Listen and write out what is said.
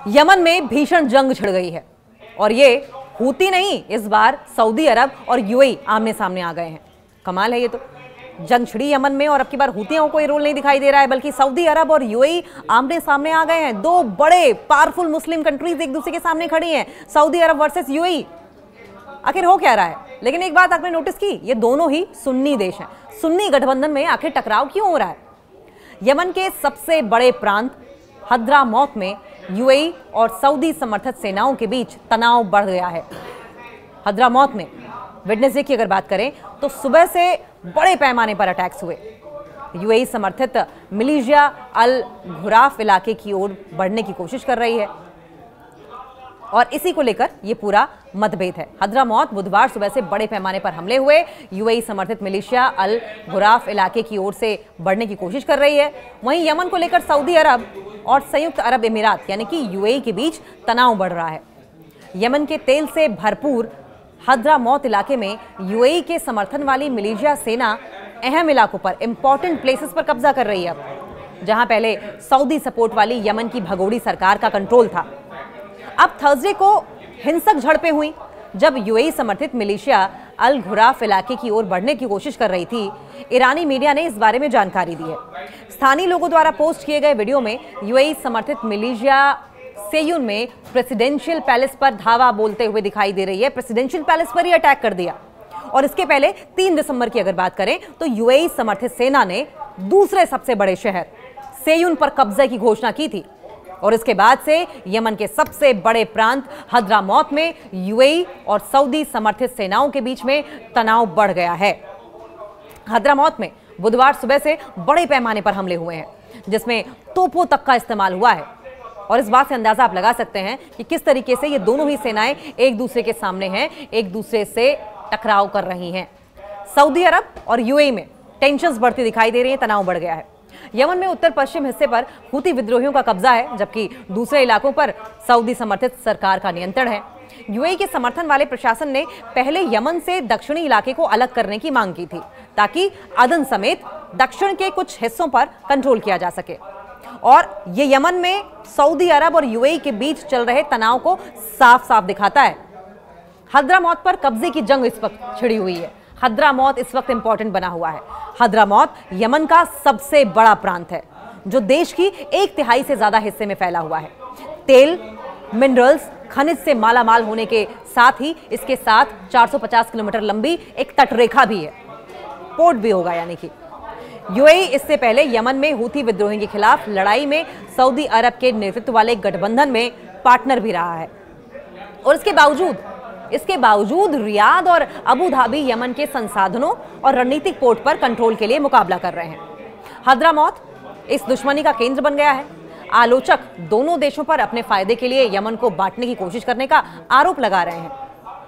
Yemen में भीषण जंग छिड़ गई है और ये हूती नहीं, इस बार सऊदी अरब और यूएई आमने सामने आ गए हैं। कमाल है, ये तो जंग छिड़ी यमन में और अब की बार हूतियों को कोई रोल नहीं दिखाई दे रहा है, बल्कि सऊदी अरब और यूएई आमने सामने आ गए हैं। दो बड़े पावरफुल मुस्लिम कंट्रीज एक दूसरे के सामने खड़ी हैं, सऊदी अरब वर्सेस यूएई। आखिर हो क्या रहा है? लेकिन एक बात आपने नोटिस की, ये दोनों ही सुन्नी देश हैं। सुन्नी गठबंधन में आखिर टकराव क्यों हो रहा है? यमन के सबसे बड़े प्रांत हद्रामौत में यूएई और सऊदी समर्थित सेनाओं के बीच तनाव बढ़ गया है। हद्रामौत में वेडनेसडे की अगर बात करें तो सुबह से बड़े पैमाने पर अटैक्स हुए। यूएई समर्थित मिलिशिया अल घुराफ इलाके की ओर बढ़ने की कोशिश कर रही है और इसी को लेकर यह पूरा मतभेद है। हद्रामौत बुधवार सुबह से बड़े पैमाने पर हमले हुए। यूएई समर्थित मिलिशिया अल घुराफ इलाके की ओर से बढ़ने की कोशिश कर रही है। वहीं यमन को लेकर सऊदी अरब और संयुक्त अरब अमीरात यानी कि यूएई के बीच तनाव बढ़ रहा है। यमन के तेल से भरपूर हद्रामौत इलाके में यूएई के समर्थन वाली मिलिशिया सेना अहम इलाकों पर इंपॉर्टेंट प्लेसेस पर कब्जा कर रही है, जहां पहले सऊदी सपोर्ट वाली यमन की भगोड़ी सरकार का कंट्रोल था। अब थर्सडे को हिंसक झड़पें हुई जब यूएई समर्थित मिलिशिया अल घुराफ इलाके की ओर बढ़ने की कोशिश कर रही थी। ईरानी मीडिया ने इस बारे में जानकारी दी है। स्थानीय लोगों द्वारा पोस्ट किए गए वीडियो में यूएई समर्थित मिलिशिया सेयून में प्रेसिडेंशियल पैलेस पर धावा बोलते हुए दिखाई दे रही है। प्रेसिडेंशियल पैलेस पर ही अटैक कर दिया। और इसके पहले 3 दिसंबर की अगर बात करें तो यूएई समर्थित सेना ने दूसरे सबसे बड़े शहर सेयून पर कब्जे की घोषणा की थी और इसके बाद से यमन के सबसे बड़े प्रांत हद्रामौत में यूएई और सऊदी समर्थित सेनाओं के बीच में तनाव बढ़ गया है। हद्रामौत में बुधवार सुबह से बड़े पैमाने पर हमले हुए हैं, जिसमें तोपों तक का इस्तेमाल हुआ है और इस बात से अंदाजा आप लगा सकते हैं कि किस तरीके से ये दोनों ही सेनाएं एक दूसरे के सामने हैं, एक दूसरे से टकराव कर रही हैं। सऊदी अरब और यूएई में टेंशंस बढ़ती दिखाई दे रही हैं, तनाव बढ़ गया है। यमन में उत्तर पश्चिम हिस्से पर हूती विद्रोहियों का कब्जा है, जबकि दूसरे इलाकों पर सऊदी समर्थित सरकार का नियंत्रण है। यूएई के समर्थन वाले प्रशासन ने पहले यमन से दक्षिणी इलाके को अलग करने की मांग की थी, ताकि अदन समेत दक्षिण के कुछ हिस्सों पर कंट्रोल किया जा सके। और ये यमन में सऊदी अरब और यूएई के बीच चल रहे तनाव को साफ साफ दिखाता है। हद्रामौत पर कब्जे की जंग इस वक्त छिड़ी हुई है। हद्रामौत इस वक्त इंपॉर्टेंट बना हुआ है। हद्रामौत यमन का सबसे बड़ा प्रांत है, जो देश की 1/3 से ज्यादा हिस्से में फैला हुआ है। तेल, मिनरल्स, खनिज से मालामाल होने के साथ ही इसके साथ 450 किलोमीटर लंबी एक तटरेखा भी है, पोर्ट भी होगा। यानी कि यूएई इससे पहले यमन में हूती विद्रोहियों के खिलाफ लड़ाई में सऊदी अरब के नेतृत्व वाले गठबंधन में पार्टनर भी रहा है और इसके बावजूद रियाद और अबू धाबी यमन के संसाधनों और रणनीतिक पोर्ट पर कंट्रोल के लिए मुकाबला कर रहे हैं। हद्रामौत इस दुश्मनी का केंद्र बन गया है। आलोचक दोनों देशों पर अपने फायदे के लिए यमन को बांटने की कोशिश करने का आरोप लगा रहे हैं।